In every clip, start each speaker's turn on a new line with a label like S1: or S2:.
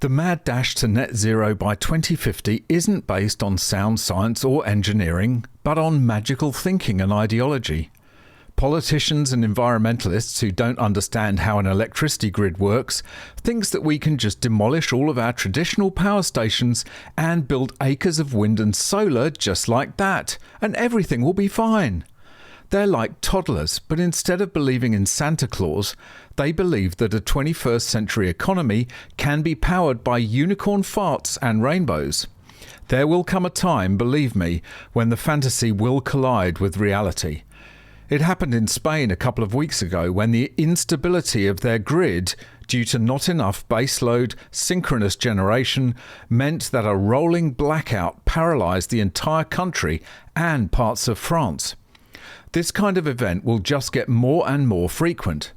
S1: The mad dash to net zero by 2050 isn't based on sound science or engineering, but on magical thinking and ideology. Politicians and environmentalists who don't understand how an electricity grid works thinks that we can just demolish all of our traditional power stations and build acres of wind and solar just like that, and everything will be fine. They're like toddlers, but instead of believing in Santa Claus, they believe that a 21st century economy can be powered by unicorn farts and rainbows. There will come a time, believe me, when the fantasy will collide with reality. It happened in Spain a couple of weeks ago when the instability of their grid due to not enough baseload synchronous generation meant that a rolling blackout paralysed the entire country and parts of France. This kind of event will just get more and more frequent.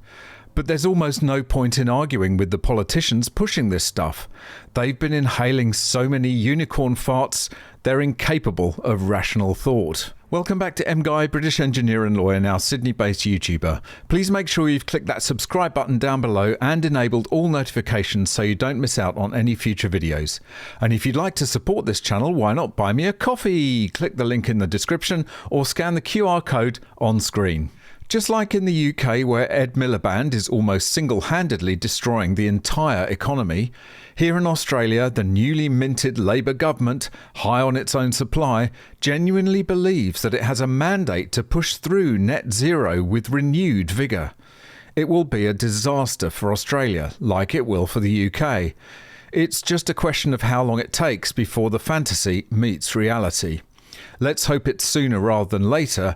S1: But there's almost no point in arguing with the politicians pushing this stuff. They've been inhaling so many unicorn farts, they're incapable of rational thought. Welcome back to MGUY, British engineer and lawyer, now Sydney-based YouTuber. Please make sure you've clicked that subscribe button down below and enabled all notifications so you don't miss out on any future videos. And if you'd like to support this channel, why not buy me a coffee? Click the link in the description or scan the QR code on screen. Just like in the UK, where Ed Miliband is almost single-handedly destroying the entire economy, here in Australia, the newly minted Labor government, high on its own supply, genuinely believes that it has a mandate to push through net zero with renewed vigour. It will be a disaster for Australia, like it will for the UK. It's just a question of how long it takes before the fantasy meets reality. Let's hope it's sooner rather than later.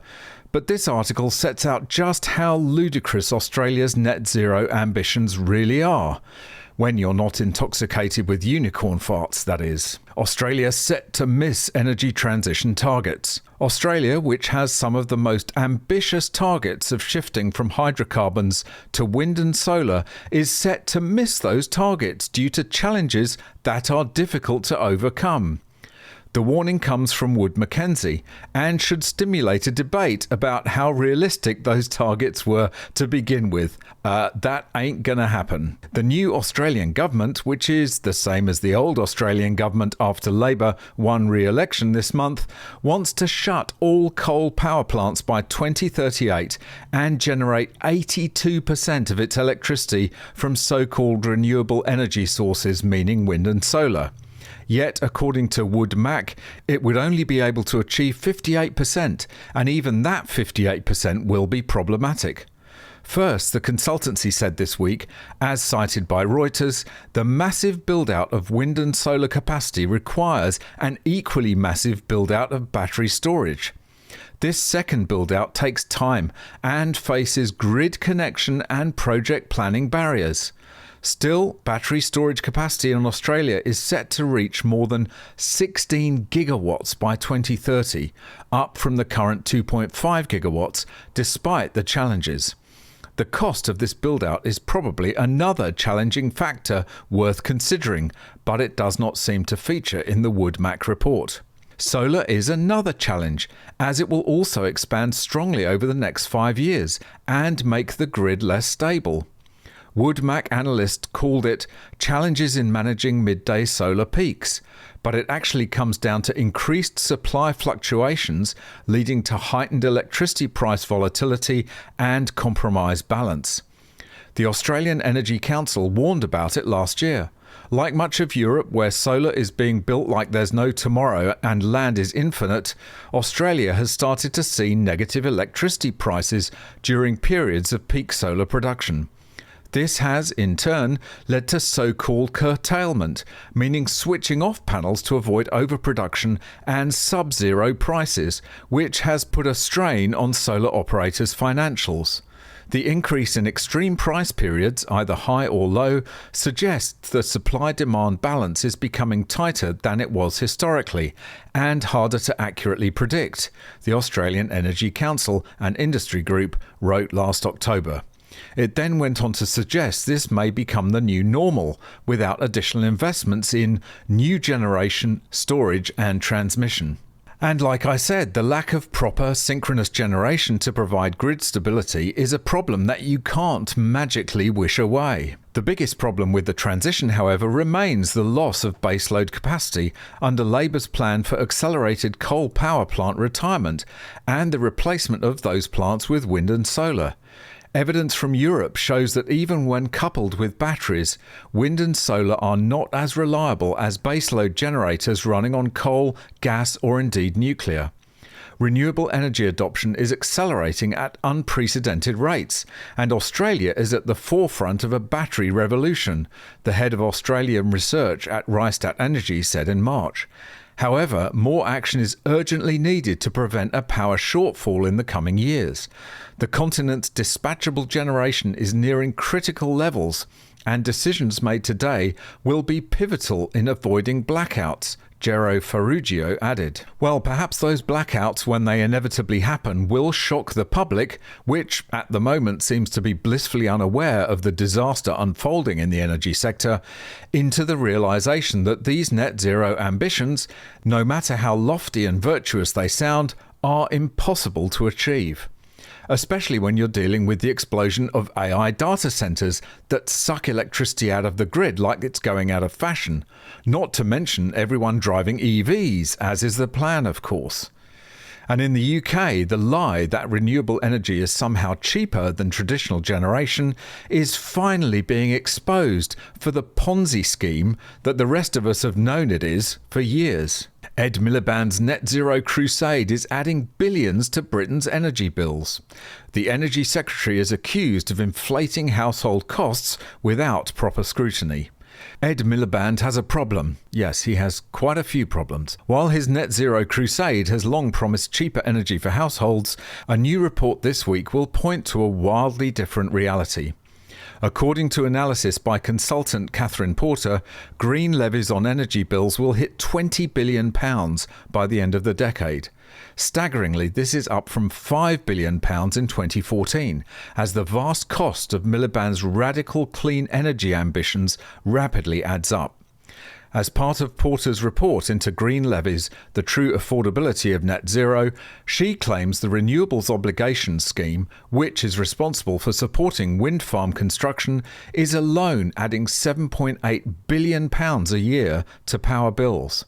S1: But this article sets out just how ludicrous Australia's net zero ambitions really are. When you're not intoxicated with unicorn farts, that is. Australia set to miss energy transition targets. Australia, which has some of the most ambitious targets of shifting from hydrocarbons to wind and solar, is set to miss those targets due to challenges that are difficult to overcome. The warning comes from Wood Mackenzie and should stimulate a debate about how realistic those targets were to begin with. That ain't gonna happen. The new Australian government, which is the same as the old Australian government after Labor won re-election this month, wants to shut all coal power plants by 2038 and generate 82% of its electricity from so-called renewable energy sources, meaning wind and solar. Yet, according to Wood Mac, it would only be able to achieve 58%, and even that 58% will be problematic. First, the consultancy said this week, as cited by Reuters, the massive build-out of wind and solar capacity requires an equally massive build-out of battery storage. This second build-out takes time and faces grid connection and project planning barriers. Still, battery storage capacity in Australia is set to reach more than 16 gigawatts by 2030, up from the current 2.5 gigawatts, despite the challenges. The cost of this build-out is probably another challenging factor worth considering, but it does not seem to feature in the Wood Mac report. Solar is another challenge, as it will also expand strongly over the next 5 years and make the grid less stable. Wood Mac analysts called it challenges in managing midday solar peaks, but it actually comes down to increased supply fluctuations leading to heightened electricity price volatility and compromised balance. The Australian Energy Council warned about it last year. Like much of Europe, where solar is being built like there's no tomorrow and land is infinite, Australia has started to see negative electricity prices during periods of peak solar production. This has, in turn, led to so-called curtailment, meaning switching off panels to avoid overproduction and sub-zero prices, which has put a strain on solar operators' financials. The increase in extreme price periods, either high or low, suggests the supply-demand balance is becoming tighter than it was historically, and harder to accurately predict, the Australian Energy Council, an industry group, wrote last October. It then went on to suggest this may become the new normal, without additional investments in new generation, storage and transmission. And like I said, the lack of proper synchronous generation to provide grid stability is a problem that you can't magically wish away. The biggest problem with the transition, however, remains the loss of baseload capacity under Labour's plan for accelerated coal power plant retirement and the replacement of those plants with wind and solar. Evidence from Europe shows that even when coupled with batteries, wind and solar are not as reliable as baseload generators running on coal, gas, or indeed nuclear. Renewable energy adoption is accelerating at unprecedented rates, and Australia is at the forefront of a battery revolution, the head of Australian research at Rystad Energy said in March. However, more action is urgently needed to prevent a power shortfall in the coming years. The continent's dispatchable generation is nearing critical levels, and decisions made today will be pivotal in avoiding blackouts, Gero Farruggio added. Well, perhaps those blackouts, when they inevitably happen, will shock the public, which at the moment seems to be blissfully unaware of the disaster unfolding in the energy sector, into the realization that these net zero ambitions, no matter how lofty and virtuous they sound, are impossible to achieve. Especially when you're dealing with the explosion of AI data centers that suck electricity out of the grid like it's going out of fashion, not to mention everyone driving EVs, as is the plan, of course. And in the UK, the lie that renewable energy is somehow cheaper than traditional generation is finally being exposed for the Ponzi scheme that the rest of us have known it is for years. Ed Miliband's net zero crusade is adding billions to Britain's energy bills. The Energy Secretary is accused of inflating household costs without proper scrutiny. Ed Miliband has a problem. Yes, he has quite a few problems. While his net zero crusade has long promised cheaper energy for households, a new report this week will point to a wildly different reality. According to analysis by consultant Catherine Porter, green levies on energy bills will hit £20 billion by the end of the decade. Staggeringly, this is up from £5 billion in 2014, as the vast cost of Miliband's radical clean energy ambitions rapidly adds up. As part of Porter's report into green levies, the true affordability of net zero, she claims the Renewables Obligation Scheme, which is responsible for supporting wind farm construction, is alone adding £7.8 billion a year to power bills.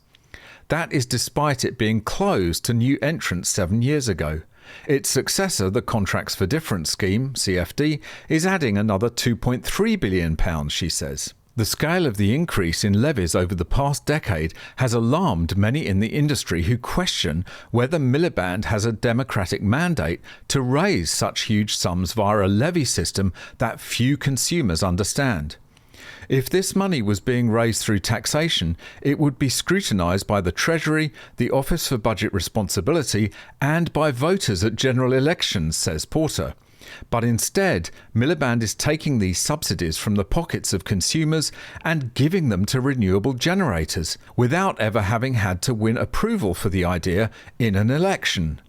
S1: That is despite it being closed to new entrants 7 years ago. Its successor, the Contracts for Difference scheme, CFD, is adding another £2.3 billion, she says. The scale of the increase in levies over the past decade has alarmed many in the industry who question whether Miliband has a democratic mandate to raise such huge sums via a levy system that few consumers understand. If this money was being raised through taxation, it would be scrutinised by the Treasury, the Office for Budget Responsibility, and by voters at general elections, says Porter. But instead, Miliband is taking these subsidies from the pockets of consumers and giving them to renewable generators, without ever having had to win approval for the idea in an election.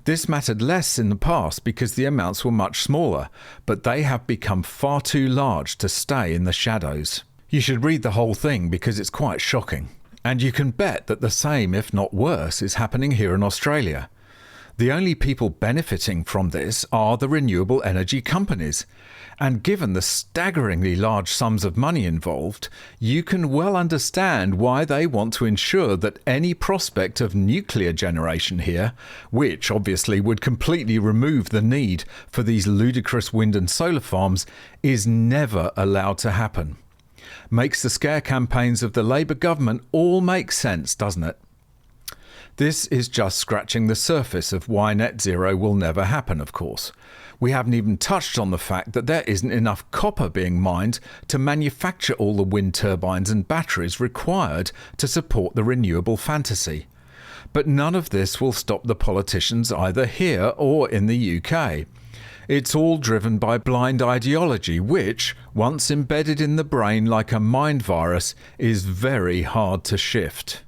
S1: This mattered less in the past because the amounts were much smaller, but they have become far too large to stay in the shadows. You should read the whole thing because it's quite shocking. And you can bet that the same, if not worse, is happening here in Australia. The only people benefiting from this are the renewable energy companies. And given the staggeringly large sums of money involved, you can well understand why they want to ensure that any prospect of nuclear generation here, which obviously would completely remove the need for these ludicrous wind and solar farms, is never allowed to happen. Makes the scare campaigns of the Labour government all make sense, doesn't it? This is just scratching the surface of why net zero will never happen, of course. We haven't even touched on the fact that there isn't enough copper being mined to manufacture all the wind turbines and batteries required to support the renewable fantasy. But none of this will stop the politicians either here or in the UK. It's all driven by blind ideology, which, once embedded in the brain like a mind virus, is very hard to shift.